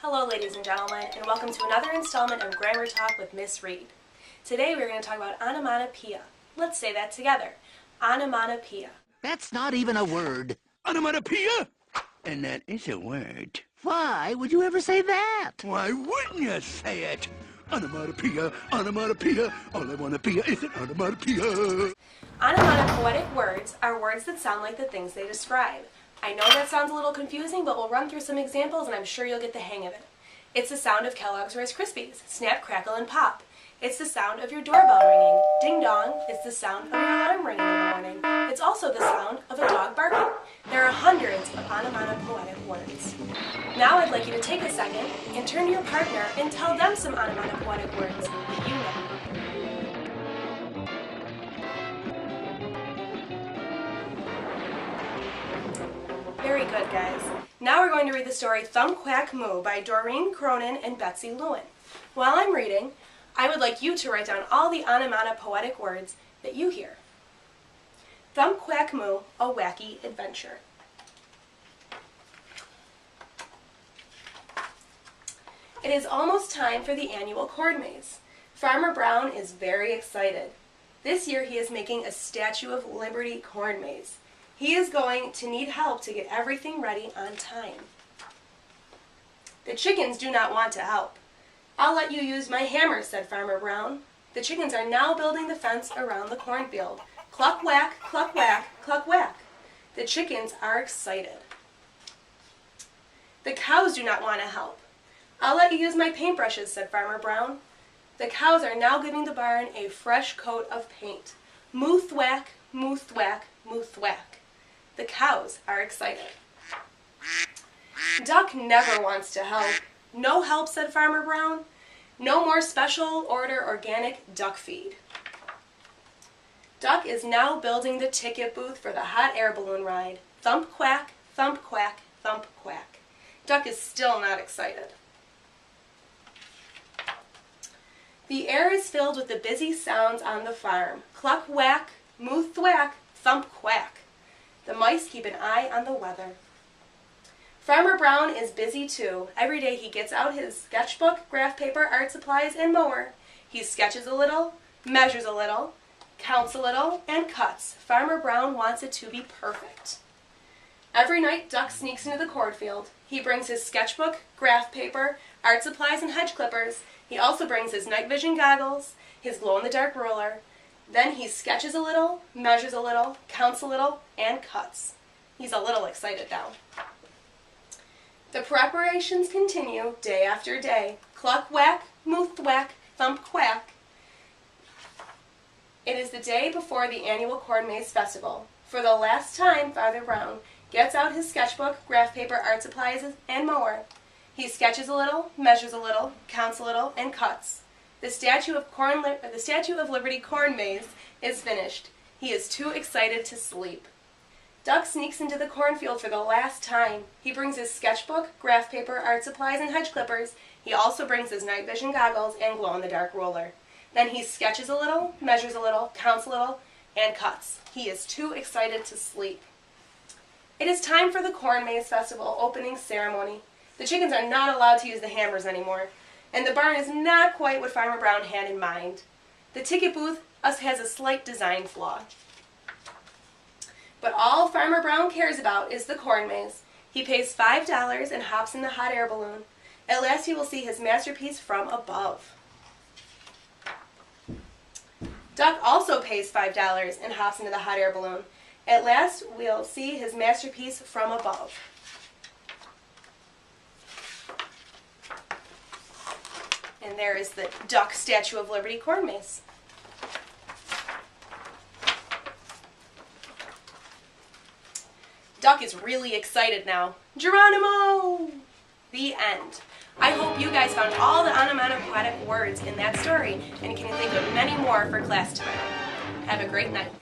Hello ladies and gentlemen, and welcome to another installment of Grammar Talk with Miss Reed. Today we're going to talk about onomatopoeia. Let's say that together. Onomatopoeia. That's not even a word. Onomatopoeia? And that is a word. Why would you ever say that? Why wouldn't you say it? Onomatopoeia, onomatopoeia, all I wanna be is an onomatopoeia. Onomatopoetic words are words that sound like the things they describe. I know that sounds a little confusing, but we'll run through some examples and I'm sure you'll get the hang of it. It's the sound of Kellogg's Rice Krispies, snap, crackle, and pop. It's the sound of your doorbell ringing, ding dong. It's the sound of your alarm ringing in the morning. It's also the sound of a dog barking. There are hundreds of onomatopoetic words. Now I'd like you to take a second and turn to your partner and tell them some onomatopoetic words that you know. Very good, guys. Now we're going to read the story Thumb Quack Moo by Doreen Cronin and Betsy Lewin. While I'm reading, I would like you to write down all the onomatopoetic words that you hear. Thumb Quack Moo, a wacky adventure. It is almost time for the annual corn maze. Farmer Brown is very excited. This year he is making a Statue of Liberty corn maze. He is going to need help to get everything ready on time. The chickens do not want to help. I'll let you use my hammer, said Farmer Brown. The chickens are now building the fence around the cornfield. Cluck whack, cluck whack, cluck whack. The chickens are excited. The cows do not want to help. I'll let you use my paintbrushes, said Farmer Brown. The cows are now giving the barn a fresh coat of paint. Moo thwack, moo thwack, moo thwack. The cows are excited. Duck never wants to help. No help, said Farmer Brown. No more special order organic duck feed. Duck is now building the ticket booth for the hot air balloon ride. Thump quack, thump quack, thump quack. Duck is still not excited. The air is filled with the busy sounds on the farm. Cluck whack, moo thwack, thump quack. The mice keep an eye on the weather. Farmer Brown is busy too. Every day he gets out his sketchbook, graph paper, art supplies, and mower. He sketches a little, measures a little, counts a little, and cuts. Farmer Brown wants it to be perfect. Every night Duck sneaks into the cornfield. He brings his sketchbook, graph paper, art supplies, and hedge clippers. He also brings his night vision goggles, his glow-in-the-dark ruler. Then he sketches a little, measures a little, counts a little, and cuts. He's a little excited now. The preparations continue day after day. Cluck whack, moo thwack, thump quack. It is the day before the annual Corn Maze Festival. For the last time, Farmer Brown gets out his sketchbook, graph paper, art supplies, and mower. He sketches a little, measures a little, counts a little, and cuts. The Statue of Liberty corn maze is finished. He is too excited to sleep. Duck sneaks into the cornfield for the last time. He brings his sketchbook, graph paper, art supplies, and hedge clippers. He also brings his night vision goggles and glow-in-the-dark ruler. Then he sketches a little, measures a little, counts a little, and cuts. He is too excited to sleep. It is time for the Corn Maze Festival opening ceremony. The chickens are not allowed to use the hammers anymore, and the barn is not quite what Farmer Brown had in mind. The ticket booth has a slight design flaw. But all Farmer Brown cares about is the corn maze. He pays $5 and hops in the hot air balloon. At last he will see his masterpiece from above. Duck also pays $5 and hops into the hot air balloon. At last we'll see his masterpiece from above. And there is the Duck Statue of Liberty corn maze. Duck is really excited now. Geronimo! The end. I hope you guys found all the onomatopoetic words in that story and can think of many more for class tomorrow. Have a great night.